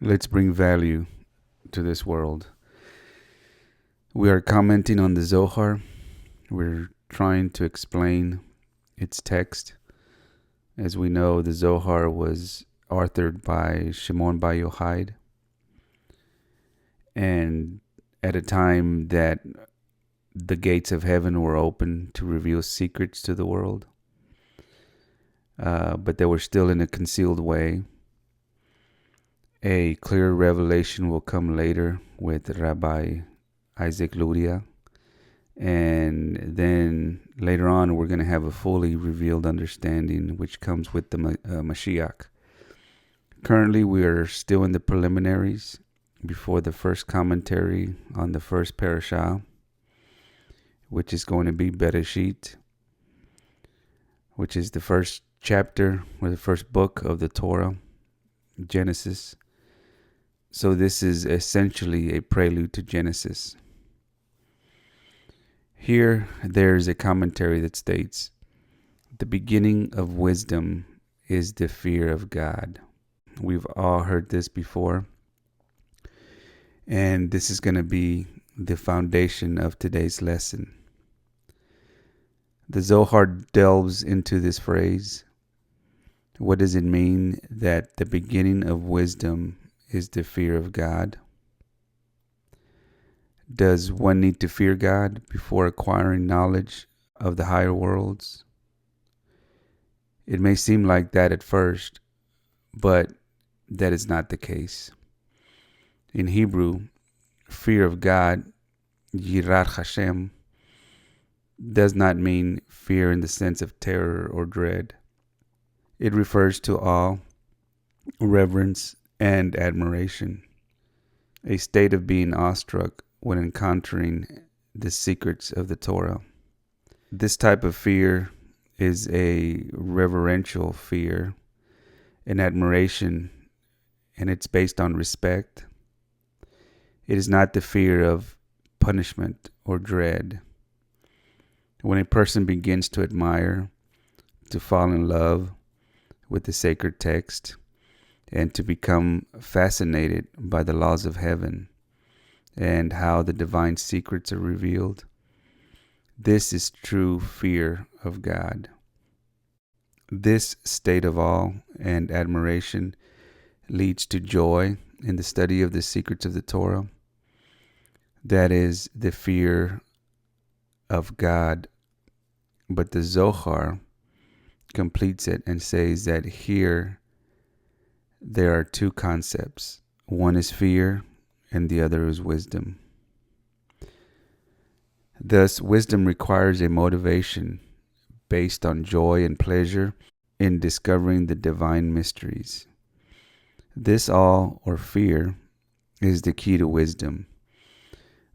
Let's bring value to this world. We are commenting on the Zohar. We're trying to explain its text. As we know, the Zohar was authored by Shimon Bar Yochai, and at a time that the gates of heaven were open to reveal secrets to the world, but they were still in a concealed way. A clear revelation will come later with Rabbi Isaac Luria, and then later on we're going to have a fully revealed understanding which comes with the Mashiach. Currently we are still in the preliminaries before the first commentary on the first parashah, which is going to be Bereshit, which is the first chapter or the first book of the Torah, Genesis. So this is essentially a prelude to Genesis. Here, there's a commentary that states, the beginning of wisdom is the fear of God. We've all heard this before, and this is going to be the foundation of today's lesson. The Zohar delves into this phrase. What does it mean that the beginning of wisdom is the fear of God? Does one need to fear God before acquiring knowledge of the higher worlds? It may seem like that at first, but that is not the case. In Hebrew, fear of God, Yirat Hashem, does not mean fear in the sense of terror or dread. It refers to awe, reverence, and admiration, a state of being awestruck when encountering the secrets of the Torah. This type of fear is a reverential fear, an admiration, and it's based on respect. It is not the fear of punishment or dread. When a person begins to admire, to fall in love with the sacred text, and to become fascinated by the laws of heaven and how the divine secrets are revealed, this is true fear of God. This state of awe and admiration leads to joy in the study of the secrets of the Torah. That is the fear of God. But the Zohar completes it and says that here there are two concepts. One is fear and the other is wisdom. Thus, wisdom requires a motivation based on joy and pleasure in discovering the divine mysteries. This awe or fear is the key to wisdom.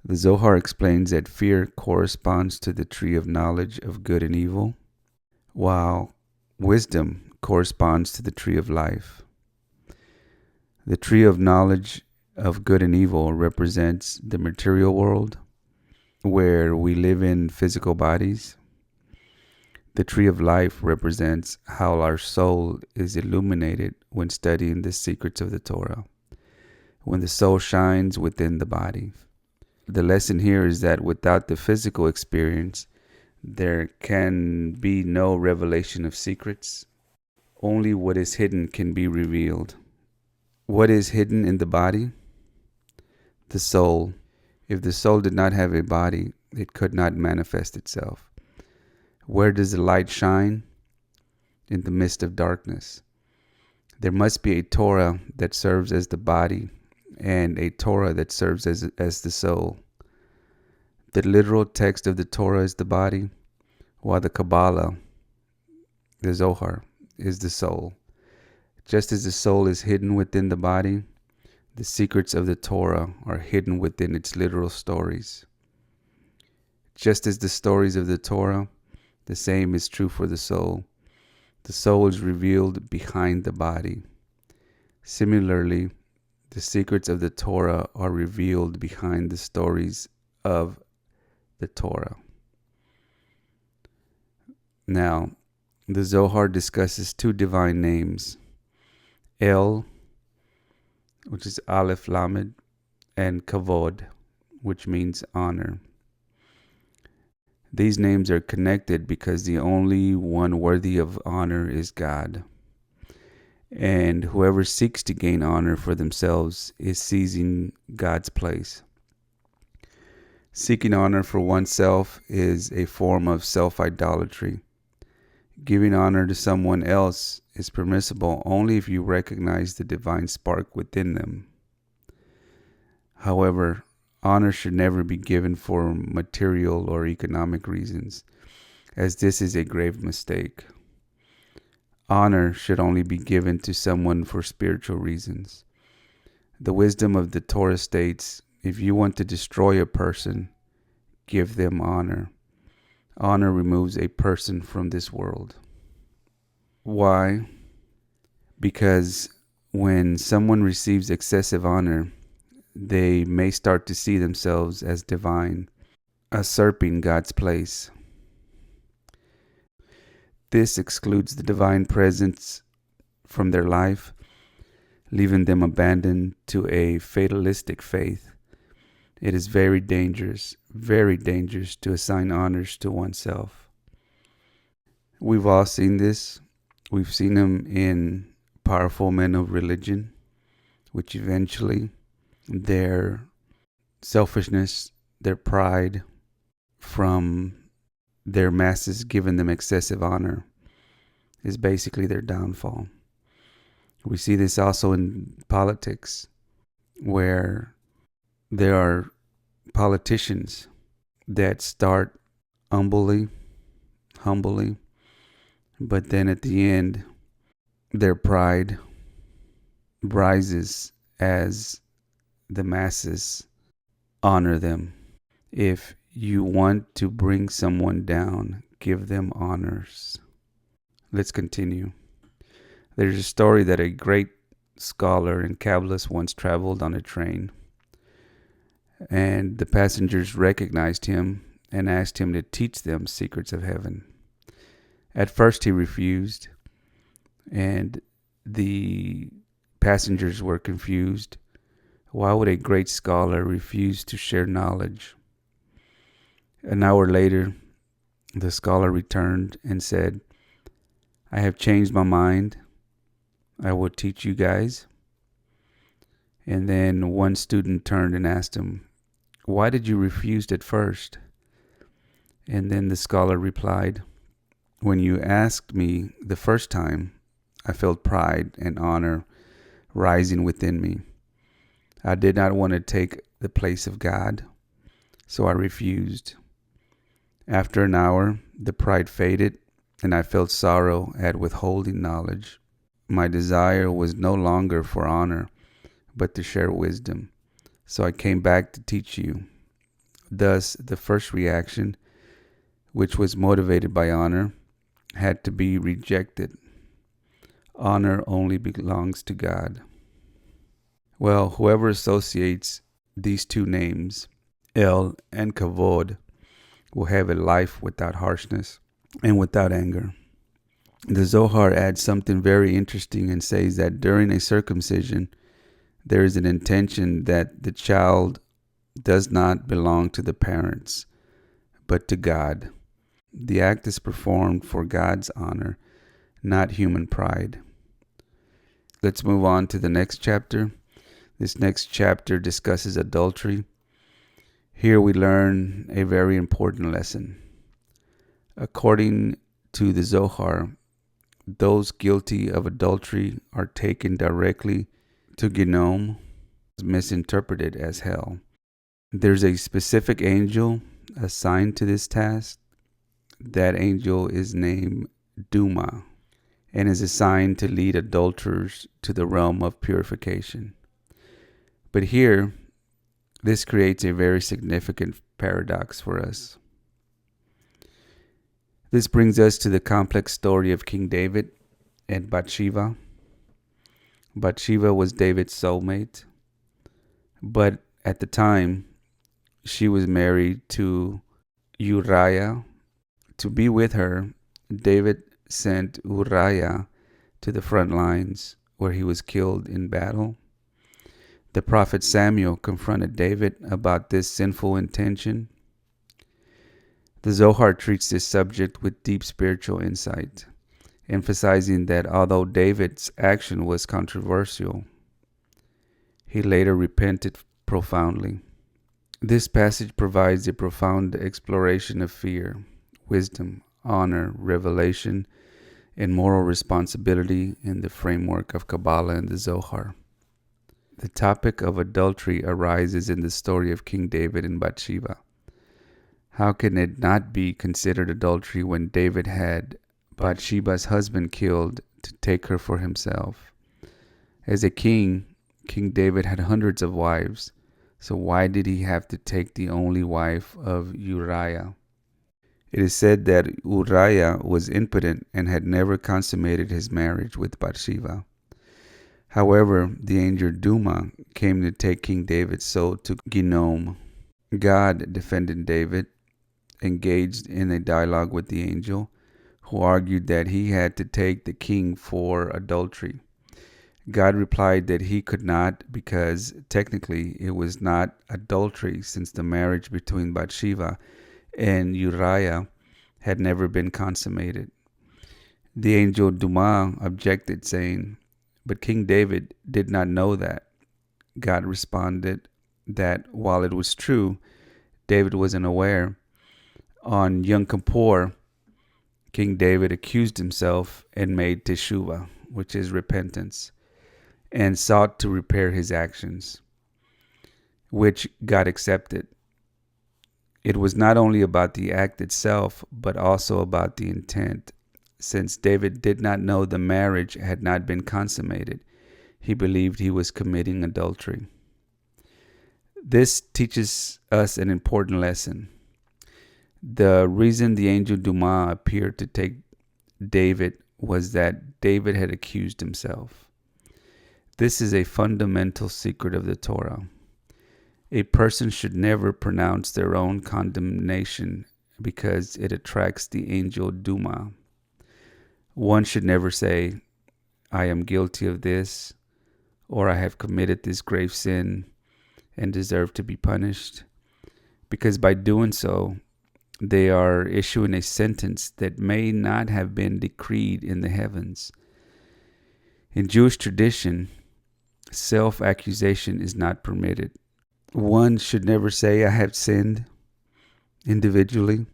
The Zohar explains that fear corresponds to the tree of knowledge of good and evil, while wisdom corresponds to the tree of life. The tree of knowledge of good and evil represents the material world, where we live in physical bodies. The tree of life represents how our soul is illuminated when studying the secrets of the Torah, when the soul shines within the body. The lesson here is that without the physical experience, there can be no revelation of secrets. Only what is hidden can be revealed. What is hidden in the body? The soul. If the soul did not have a body, it could not manifest itself. Where does the light shine? In the midst of darkness. There must be a Torah that serves as the body and a Torah that serves as the soul. The literal text of the Torah is the body, while the Kabbalah, the Zohar, is the soul. Just as the soul is hidden within the body, the secrets of the Torah are hidden within its literal stories. Just as the stories of the Torah, the same is true for the soul. The soul is revealed behind the body. Similarly, the secrets of the Torah are revealed behind the stories of the Torah. Now, the Zohar discusses two divine names, El, which is Aleph Lamed, and Kavod, which means honor. These names are connected because the only one worthy of honor is God. And whoever seeks to gain honor for themselves is seizing God's place. Seeking honor for oneself is a form of self-idolatry. Giving honor to someone else is permissible only if you recognize the divine spark within them. However, honor should never be given for material or economic reasons, as this is a grave mistake. Honor should only be given to someone for spiritual reasons. The wisdom of the Torah states, if you want to destroy a person, give them honor. Honor removes a person from this world. Why? Because when someone receives excessive honor, they may start to see themselves as divine, usurping God's place. This excludes the divine presence from their life, leaving them abandoned to a fatalistic faith. It is very dangerous to assign honors to oneself. We've all seen this. We've seen them in powerful men of religion, which eventually their selfishness, their pride from their masses giving them excessive honor is basically their downfall. We see this also in politics, where there are politicians that start humbly, but then at the end, their pride rises as the masses honor them. If you want to bring someone down, give them honors. Let's continue. There's a story that a great scholar and Kabbalist once traveled on a train, and the passengers recognized him and asked him to teach them secrets of heaven. At first he refused, and the passengers were confused. Why would a great scholar refuse to share knowledge? An hour later, the scholar returned and said, I have changed my mind. I will teach you guys. And then one student turned and asked him, why did you refuse at first? And then the scholar replied, when you asked me the first time, I felt pride and honor rising within me. I did not want to take the place of God, so I refused. After an hour, the pride faded, and I felt sorrow at withholding knowledge. My desire was no longer for honor, but to share wisdom. So I came back to teach you. Thus, the first reaction, which was motivated by honor, had to be rejected. Honor only belongs to God. Well, whoever associates these two names, El and Kavod, will have a life without harshness and without anger. The Zohar adds something very interesting and says that during a circumcision, there is an intention that the child does not belong to the parents, but to God. The act is performed for God's honor, not human pride. Let's move on to the next chapter. This next chapter discusses adultery. Here we learn a very important lesson. According to the Zohar, those guilty of adultery are taken directly to Genom, misinterpreted as hell. There's a specific angel assigned to this task. That angel is named Duma and is assigned to lead adulterers to the realm of purification. But here, this creates a very significant paradox for us. This brings us to the complex story of King David and Bathsheba. Bathsheba was David's soulmate, but at the time, she was married to Uriah. To be with her, David sent Uriah to the front lines where he was killed in battle. The prophet Samuel confronted David about this sinful intention. The Zohar treats this subject with deep spiritual insight, emphasizing that although David's action was controversial, he later repented profoundly. This passage provides a profound exploration of fear, wisdom, honor, revelation, and moral responsibility in the framework of Kabbalah and the Zohar. The topic of adultery arises in the story of King David and Bathsheba. How can it not be considered adultery when David had Bathsheba's husband killed to take her for himself? As a king, King David had hundreds of wives, so why did he have to take the only wife of Uriah? It is said that Uriah was impotent and had never consummated his marriage with Bathsheba. However, the angel Duma came to take King David's soul to Genom. God defended David, engaged in a dialogue with the angel, who argued that he had to take the king for adultery. God replied that he could not because technically it was not adultery since the marriage between Bathsheba and Uriah had never been consummated. The angel Duma objected, saying, "But King David did not know that." God responded that while it was true, David was unaware. On Yom Kippur, King David accused himself and made teshuvah, which is repentance, and sought to repair his actions, which God accepted. It was not only about the act itself, but also about the intent. Since David did not know the marriage had not been consummated, he believed he was committing adultery. This teaches us an important lesson. The reason the angel Duma appeared to take David was that David had accused himself. This is a fundamental secret of the Torah. A person should never pronounce their own condemnation because it attracts the angel Duma. One should never say, "I am guilty of this," or "I have committed this grave sin and deserve to be punished," because by doing so, they are issuing a sentence that may not have been decreed in the heavens. In Jewish tradition, self-accusation is not permitted. One should never say, "I have sinned," individually,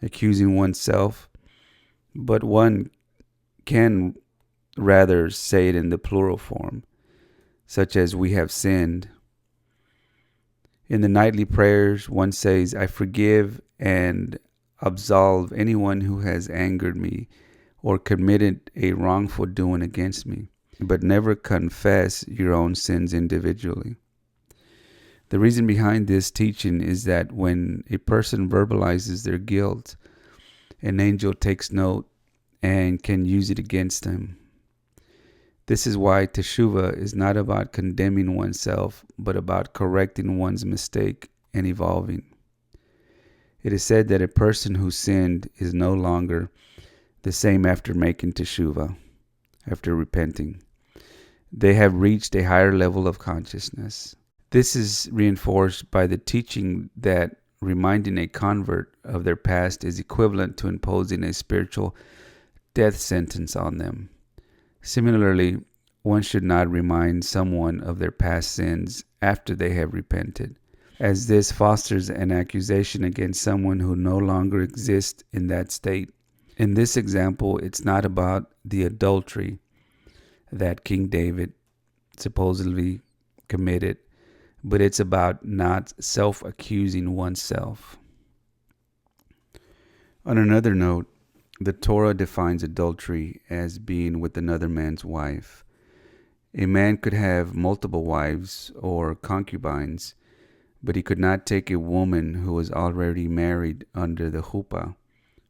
accusing oneself, but one can rather say it in the plural form, such as "we have sinned." In the nightly prayers, one says, "I forgive and absolve anyone who has angered me or committed a wrongful doing against me," but never confess your own sins individually. The reason behind this teaching is that when a person verbalizes their guilt, an angel takes note and can use it against them. This is why teshuvah is not about condemning oneself, but about correcting one's mistake and evolving. It is said that a person who sinned is no longer the same after making teshuvah, after repenting. They have reached a higher level of consciousness. This is reinforced by the teaching that reminding a convert of their past is equivalent to imposing a spiritual death sentence on them. Similarly, one should not remind someone of their past sins after they have repented, as this fosters an accusation against someone who no longer exists in that state. In this example, it's not about the adultery that King David supposedly committed, but it's about not self-accusing oneself. On another note, the Torah defines adultery as being with another man's wife. A man could have multiple wives or concubines, but he could not take a woman who was already married under the chuppah,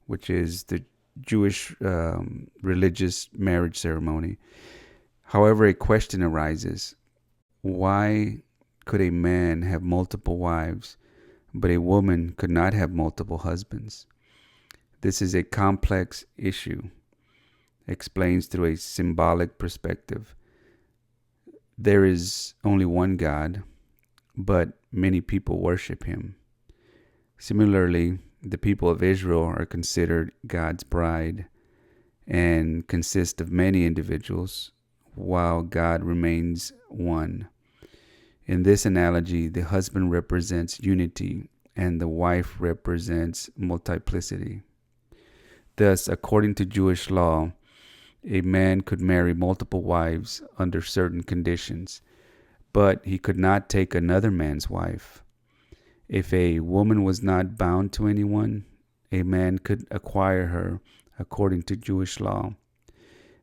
which is the Jewish religious marriage ceremony. However, a question arises. Why could a man have multiple wives, but a woman could not have multiple husbands? This is a complex issue, explains through a symbolic perspective. there is only one God, but many people worship him. Similarly, the people of Israel are considered God's bride and consist of many individuals, while God remains one. In this analogy, the husband represents unity and the wife represents multiplicity. Thus, according to Jewish law, a man could marry multiple wives under certain conditions, but he could not take another man's wife. If a woman was not bound to anyone, a man could acquire her according to Jewish law.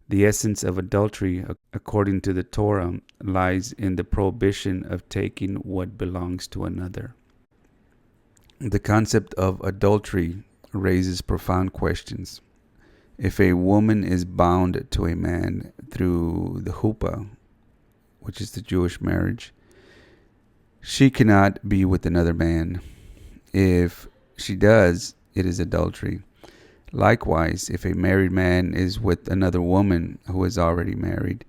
The essence of adultery, according to the Torah, lies in the prohibition of taking what belongs to another. The concept of adultery raises profound questions. If a woman is bound to a man through the chuppah, which is the Jewish marriage, she cannot be with another man. If she does, it is adultery. Likewise, if a married man is with another woman who is already married,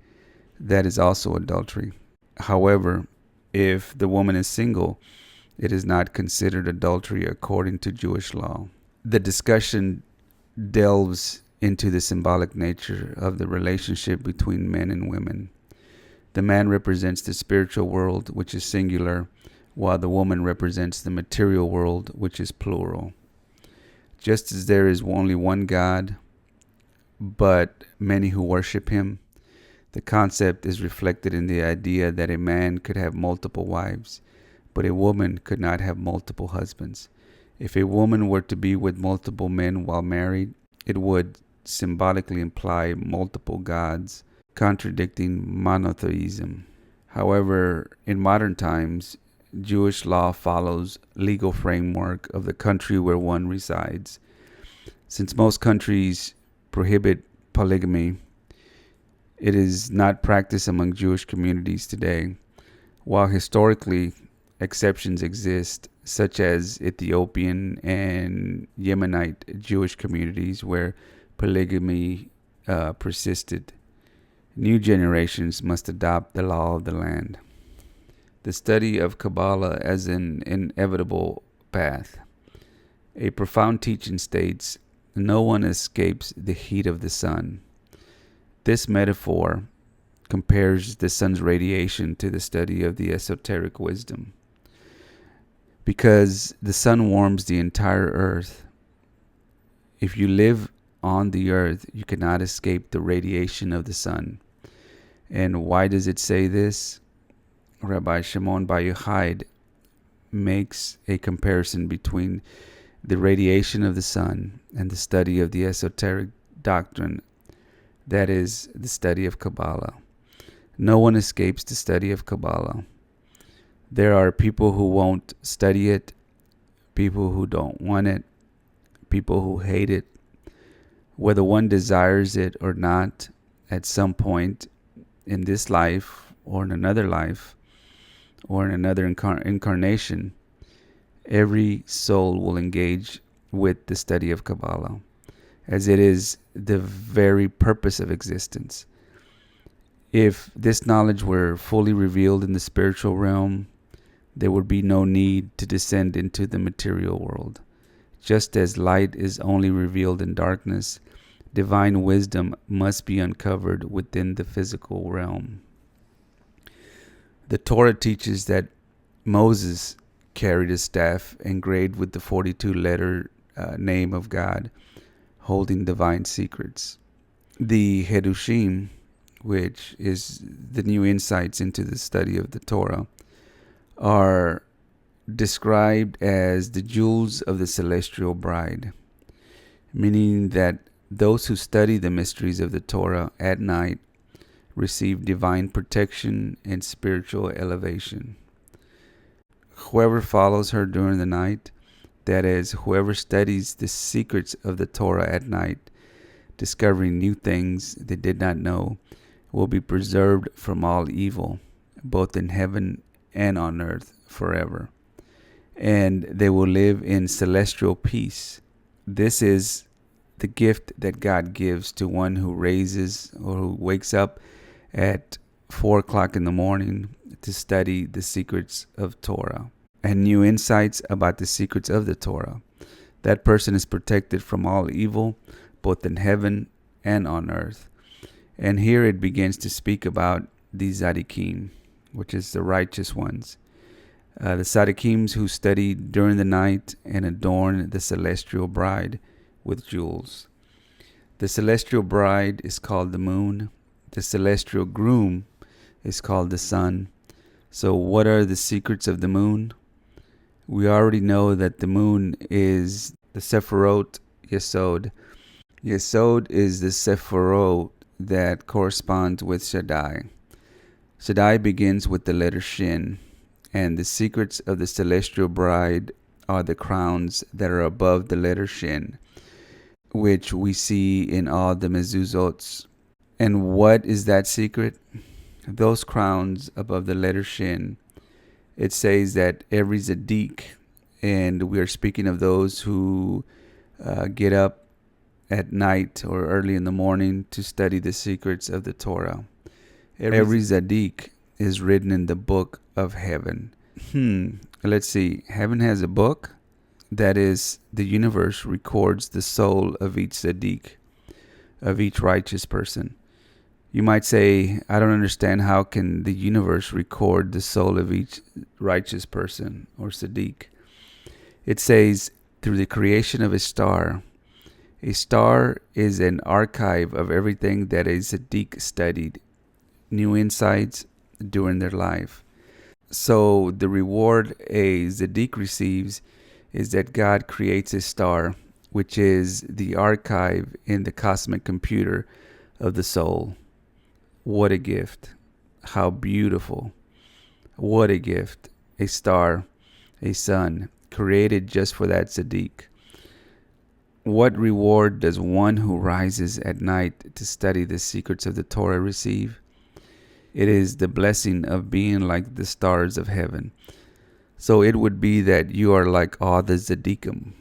that is also adultery. However, if the woman is single, it is not considered adultery according to Jewish law. The discussion delves into the symbolic nature of the relationship between men and women. The man represents the spiritual world, which is singular, while the woman represents the material world, which is plural. Just as there is only one God, but many who worship him, the concept is reflected in the idea that a man could have multiple wives, but a woman could not have multiple husbands. If a woman were to be with multiple men while married, it would symbolically imply multiple gods, contradicting monotheism. However, in modern times, Jewish law follows legal framework of the country where one resides. Since most countries prohibit polygamy, it is not practiced among Jewish communities today. While historically exceptions exist, such as Ethiopian and Yemenite Jewish communities where polygamy persisted, new generations must adopt the law of the land. The study of Kabbalah as an inevitable path. A profound teaching states, no one escapes the heat of the sun. This metaphor compares the sun's radiation to the study of the esoteric wisdom. Because the sun warms the entire earth, if you live on the earth, you cannot escape the radiation of the sun. And why does it say this? Rabbi Shimon Bar Yochai makes a comparison between the radiation of the sun and the study of the esoteric doctrine, that is, the study of Kabbalah. No one escapes the study of Kabbalah. There are people who won't study it, people who don't want it, people who hate it. Whether one desires it or not, at some point in this life or in another life or in another incarnation, every soul will engage with the study of Kabbalah, as it is the very purpose of existence. If this knowledge were fully revealed in the spiritual realm, there would be no need to descend into the material world. Just as light is only revealed in darkness, divine wisdom must be uncovered within the physical realm. The Torah teaches that Moses carried a staff engraved with the 42-letter name of God, holding divine secrets. The Hidushim, which is the new insights into the study of the Torah, are described as the jewels of the celestial bride, meaning that those who study the mysteries of the Torah at night receive divine protection and spiritual elevation. Whoever follows her during the night, that is, whoever studies the secrets of the Torah at night, discovering new things they did not know, will be preserved from all evil, both in heaven and on earth forever. And they will live in celestial peace. This is the gift that God gives to one who raises or who wakes up at 4 o'clock in the morning to study the secrets of Torah and new insights about the secrets of the Torah. That person is protected from all evil, both in heaven and on earth. And here it begins to speak about the Tzaddikim, which is the righteous ones. The Tzaddikims who study during the night and adorn the celestial bride with jewels. The celestial bride is called the moon. The celestial groom is called the sun. So what are the secrets of the moon? We already know that the moon is the Sephirot Yesod. Yesod is the Sephirot that corresponds with Shaddai. Shaddai begins with the letter Shin, and the secrets of the celestial bride are the crowns that are above the letter Shin, which we see in all the mezuzot. And what is that secret? Those crowns above the letter Shin, it says that every Tzaddik, and we are speaking of those who get up at night or early in the morning to study the secrets of the Torah. Every Tzaddik is written in the book of heaven. Let's see. Heaven has a book. That is, the universe records the soul of each Tzaddik, of each righteous person. You might say, I don't understand, how can the universe record the soul of each righteous person or Tzaddik? It says, through the creation of a star. A star is an archive of everything that a Tzaddik studied, new insights during their life. So the reward a Tzaddik receives is that God creates a star, which is the archive in the cosmic computer of the soul. What a gift. How beautiful. What a gift. A star, a sun, created just for that Tzaddik. What reward does one who rises at night to study the secrets of the Torah receive? It is the blessing of being like the stars of heaven. So it would be that you are like all the Tzaddikim.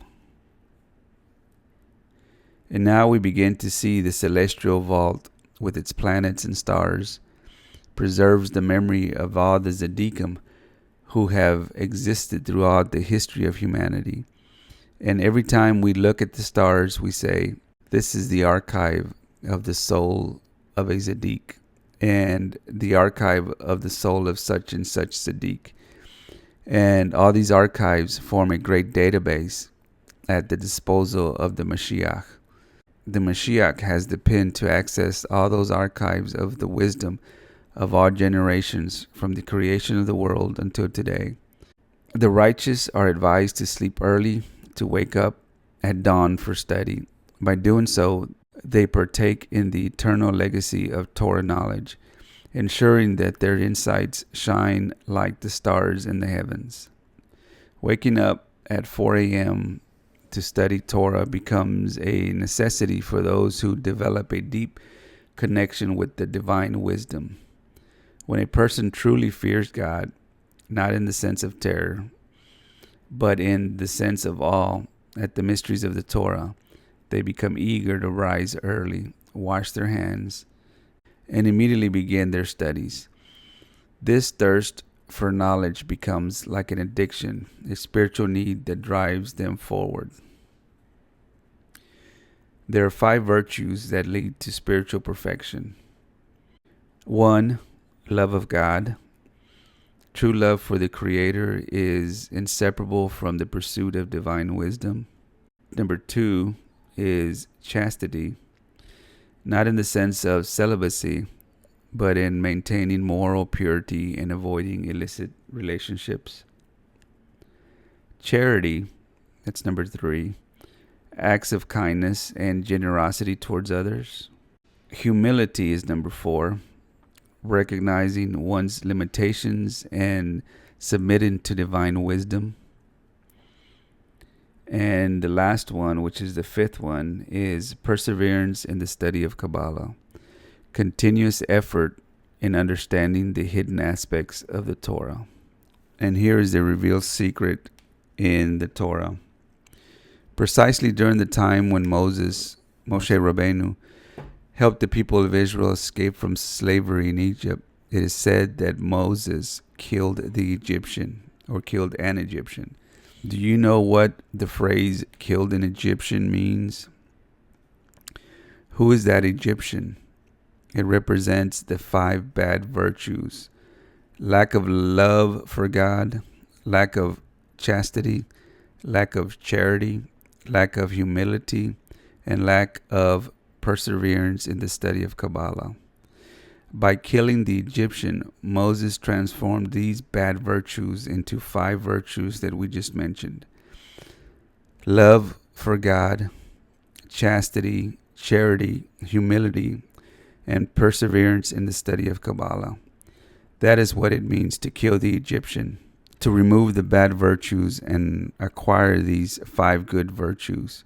And now we begin to see the celestial vault with its planets and stars preserves the memory of all the Tzaddikim who have existed throughout the history of humanity. And every time we look at the stars, we say, this is the archive of the soul of a Tzaddik, and the archive of the soul of such and such Tzaddik. And all these archives form a great database at the disposal of the Mashiach. The Mashiach has the pen to access all those archives of the wisdom of all generations from the creation of the world until today. The righteous are advised to sleep early, to wake up at dawn for study. By doing so, they partake in the eternal legacy of Torah knowledge, ensuring that their insights shine like the stars in the heavens. Waking up at 4 a.m. to study Torah becomes a necessity for those who develop a deep connection with the divine wisdom. When a person truly fears God, not in the sense of terror, but in the sense of awe at the mysteries of the Torah, they become eager to rise early, wash their hands, and immediately begin their studies. This thirst for knowledge becomes like an addiction, a spiritual need that drives them forward. There are 5 virtues that lead to spiritual perfection. 1. Love of God. True love for the Creator is inseparable from the pursuit of divine wisdom. Number 2 is chastity, not in the sense of celibacy, but in maintaining moral purity and avoiding illicit relationships. Charity, that's number 3, acts of kindness and generosity towards others. Humility is number 4, recognizing one's limitations and submitting to divine wisdom. And the last one, which is the 5th one, is perseverance in the study of Kabbalah, continuous effort in understanding the hidden aspects of the Torah. And here is the revealed secret in the Torah. Precisely during the time when Moshe Rabbeinu, helped the people of Israel escape from slavery in Egypt, it is said that Moses killed the Egyptian or killed an Egyptian. Do you know what the phrase killed an Egyptian means? Who is that Egyptian? It represents the 5 bad virtues: lack of love for God, lack of chastity, lack of charity, lack of humility, and lack of perseverance in the study of Kabbalah. By killing the Egyptian, Moses transformed these bad virtues into 5 virtues that we just mentioned: love for God, chastity, charity, humility, and perseverance in the study of Kabbalah. That is what it means to kill the Egyptian, to remove the bad virtues and acquire these 5 good virtues.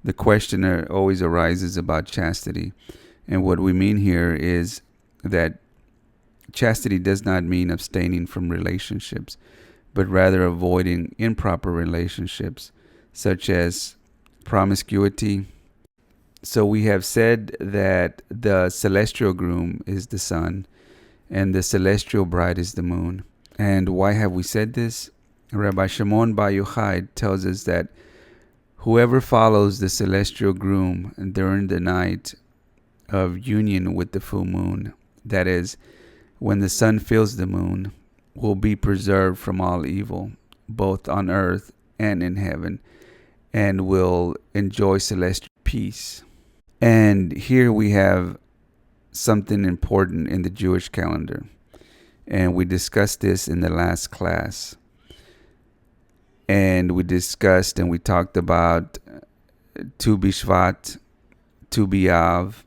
The question always arises about chastity, and what we mean here is that chastity does not mean abstaining from relationships, but rather avoiding improper relationships, such as promiscuity. So we have said that the celestial groom is the sun, and the celestial bride is the moon. And why have we said this? Rabbi Shimon Bar Yochai tells us that whoever follows the celestial groom during the night of union with the full moon, that is, when the sun fills the moon, will be preserved from all evil, both on earth and in heaven, and will enjoy celestial peace. And here we have something important in the Jewish calendar, and we discussed this in the last class. And we discussed and we talked about Tu B'Shvat, Tu B'Av,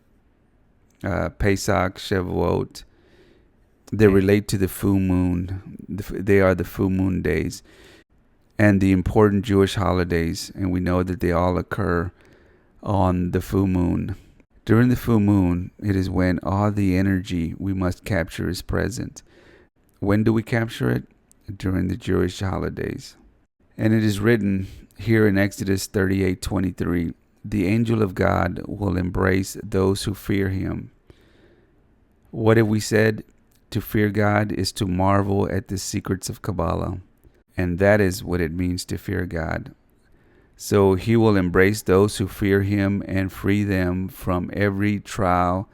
Pesach, Shavuot. They relate to the full moon. They are the full moon days and the important Jewish holidays, and we know that they all occur on the full moon. During the full moon, it is when all the energy we must capture is present. When do we capture it? During the Jewish holidays. And it is written here in Exodus 38:23, the angel of God will embrace those who fear him. What have we said? To fear God is to marvel at the secrets of Kabbalah. And that is what it means to fear God. So he will embrace those who fear him and free them from every trial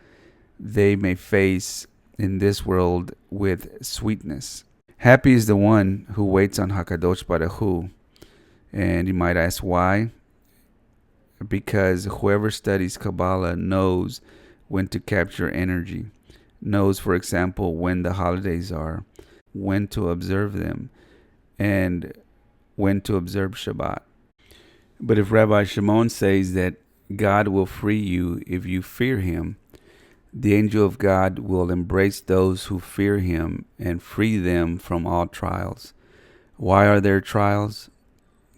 they may face in this world with sweetness. Happy is the one who waits on HaKadosh Baruch Hu. And you might ask why? Because whoever studies Kabbalah knows when to capture energy, knows, for example, when the holidays are, when to observe them, and when to observe Shabbat. But if Rabbi Shimon says that God will free you if you fear him, the angel of God will embrace those who fear him and free them from all trials. Why are there trials?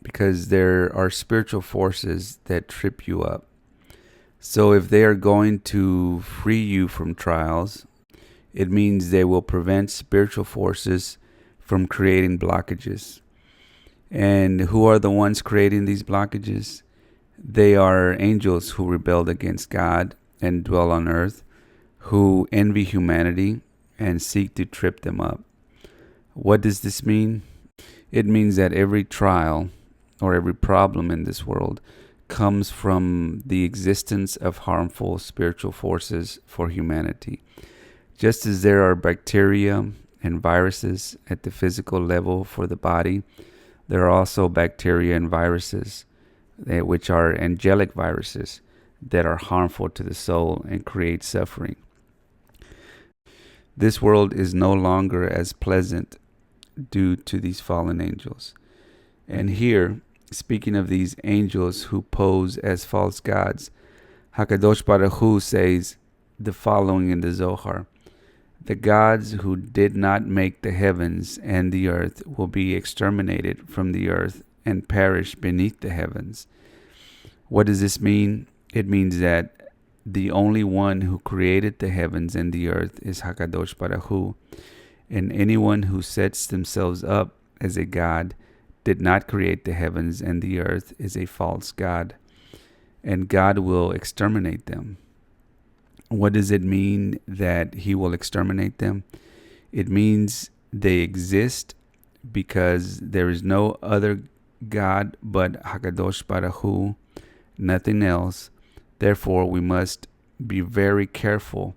Because there are spiritual forces that trip you up. So if they are going to free you from trials, it means they will prevent spiritual forces from creating blockages. And who are the ones creating these blockages? They are angels who rebelled against God and dwell on earth, who envy humanity and seek to trip them up. What does this mean? It means that every trial or every problem in this world comes from the existence of harmful spiritual forces for humanity. Just as there are bacteria and viruses at the physical level for the body, there are also bacteria and viruses, which are angelic viruses, that are harmful to the soul and create suffering. This world is no longer as pleasant due to these fallen angels. And here, speaking of these angels who pose as false gods, HaKadosh Baruch Hu says the following in the Zohar: the gods who did not make the heavens and the earth will be exterminated from the earth and perish beneath the heavens. What does this mean? It means that the only one who created the heavens and the earth is HaKadosh Baruch Hu, and anyone who sets themselves up as a god did not create the heavens and the earth is a false god, and God will exterminate them. What does it mean that he will exterminate them? It means they exist because there is no other God but Hakadosh Baruch Hu, nothing else. Therefore, we must be very careful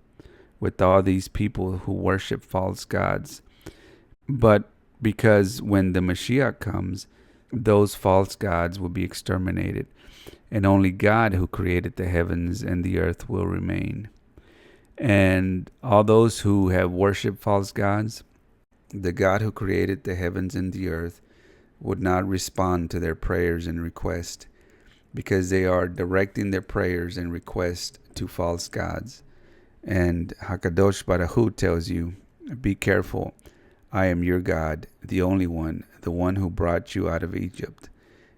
with all these people who worship false gods. But because when the Mashiach comes, those false gods will be exterminated, and only God who created the heavens and the earth will remain. And all those who have worshiped false gods, the God who created the heavens and the earth would not respond to their prayers and requests, because they are directing their prayers and requests to false gods. And Hakadosh Baruch Hu tells you, be careful. I am your God, the only one, the one who brought you out of Egypt.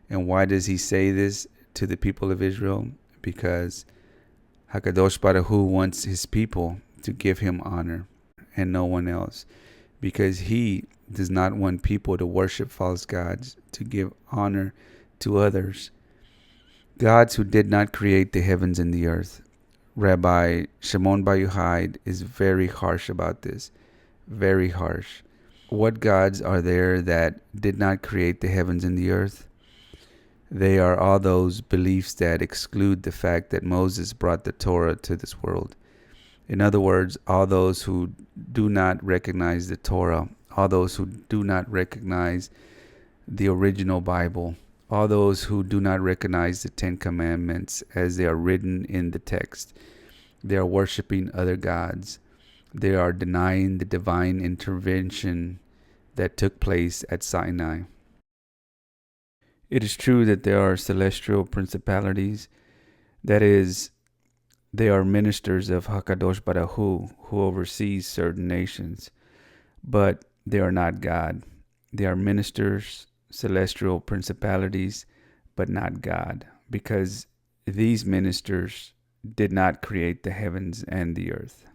And why does he say this to the people of Israel? Because Hakadosh Baruch Hu wants his people to give him honor and no one else. Because he does not want people to worship false gods, to give honor to others. Gods who did not create the heavens and the earth. Rabbi Shimon Bar Yochai is very harsh about this. Very harsh. What gods are there that did not create the heavens and the earth? They are all those beliefs that exclude the fact that Moses brought the Torah to this world. In other words, all those who do not recognize the Torah, all those who do not recognize the original Bible, all those who do not recognize the Ten Commandments as they are written in the text. They are worshiping other gods. They are denying the divine intervention that took place at Sinai. It is true that there are celestial principalities, that is, they are ministers of Hakadosh Baruch Hu, who oversees certain nations, but they are not God. They are ministers, celestial principalities, but not God, because these ministers did not create the heavens and the earth.